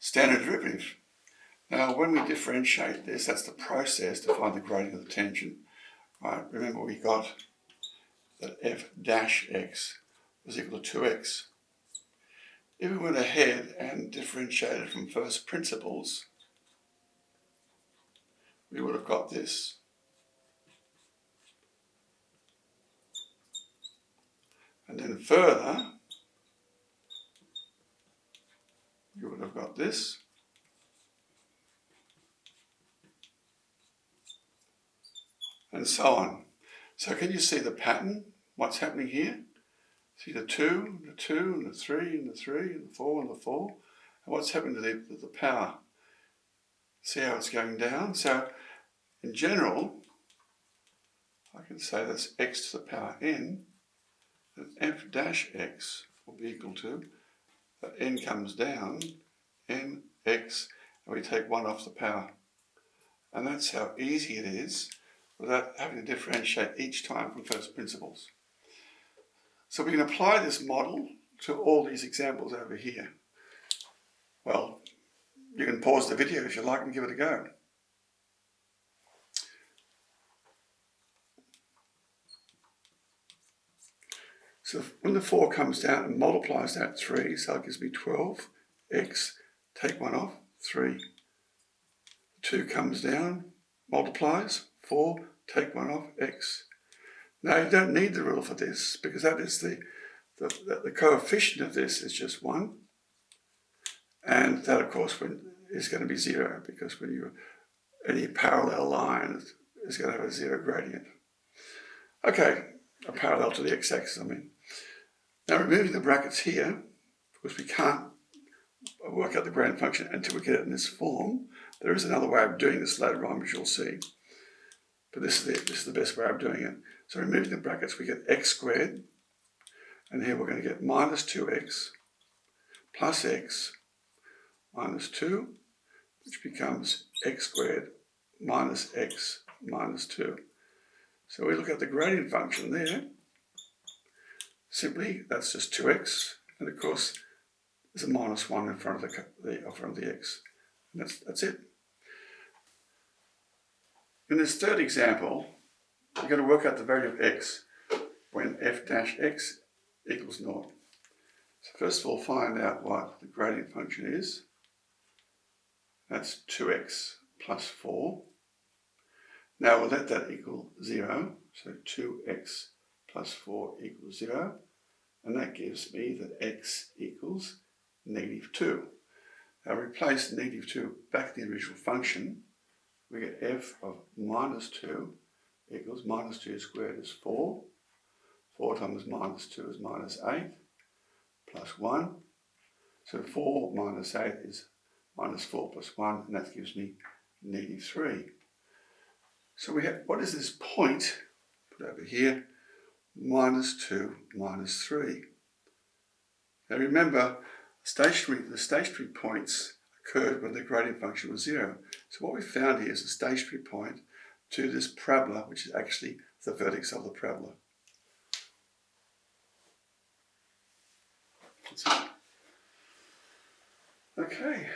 Standard derivative. Now when we differentiate this, that's the process to find the gradient of the tangent. Right, remember we got that f dash x was equal to 2x. If we went ahead and differentiated from first principles, we would have got this. And then further, you would have got this. And so on. So can you see the pattern? What's happening here? See the 2, the 2, and the 3, and the 3, and the 4, and the 4. And what's happening to the power? See how it's going down? So in general, I can say that's x to the power n, and f dash x will be equal to, that n comes down, n x, and we take 1 off the power. And that's how easy it is without having to differentiate each time from first principles. So we can apply this model to all these examples over here. Well, you can pause the video if you like and give it a go. So when the 4 comes down and multiplies that 3, so it gives me 12x, take 1 off, 3. 2 comes down, multiplies, 4, take 1 off, x. Now you don't need the rule for this because that is the coefficient of this is just 1. And that of course is going to be 0 because when any parallel line is going to have a 0 gradient. Okay, a parallel to the x-axis I mean. Now removing the brackets here, because we can't work out the gradient function until we get it in this form. There is another way of doing this later on, which you'll see. But this is the best way of doing it. So removing the brackets, we get x squared. And here we're going to get minus 2x plus x minus 2, which becomes x squared minus x minus 2. So we look at the gradient function there. Simply, that's just 2x. And of course, there's a minus 1 in front of the x. And that's it. In this third example, we're going to work out the value of x when f dash x equals 0. So first of all, find out what the gradient function is. That's 2x plus 4. Now we'll let that equal 0. So 2x plus 4 equals 0. And that gives me that x equals negative 2. Now replace negative 2 back in the original function. We get f of minus 2 equals minus 2 squared is 4. 4 times minus 2 is minus 8 plus 1. So 4 minus 8 is minus 4 plus 1, and that gives me negative 3. So we have, what is this point? Put over here, minus 2 minus 3. Now remember, the stationary points occurred when the gradient function was 0. So what we found here is a stationary point to this parabola, which is actually the vertex of the parabola. That's it. Okay.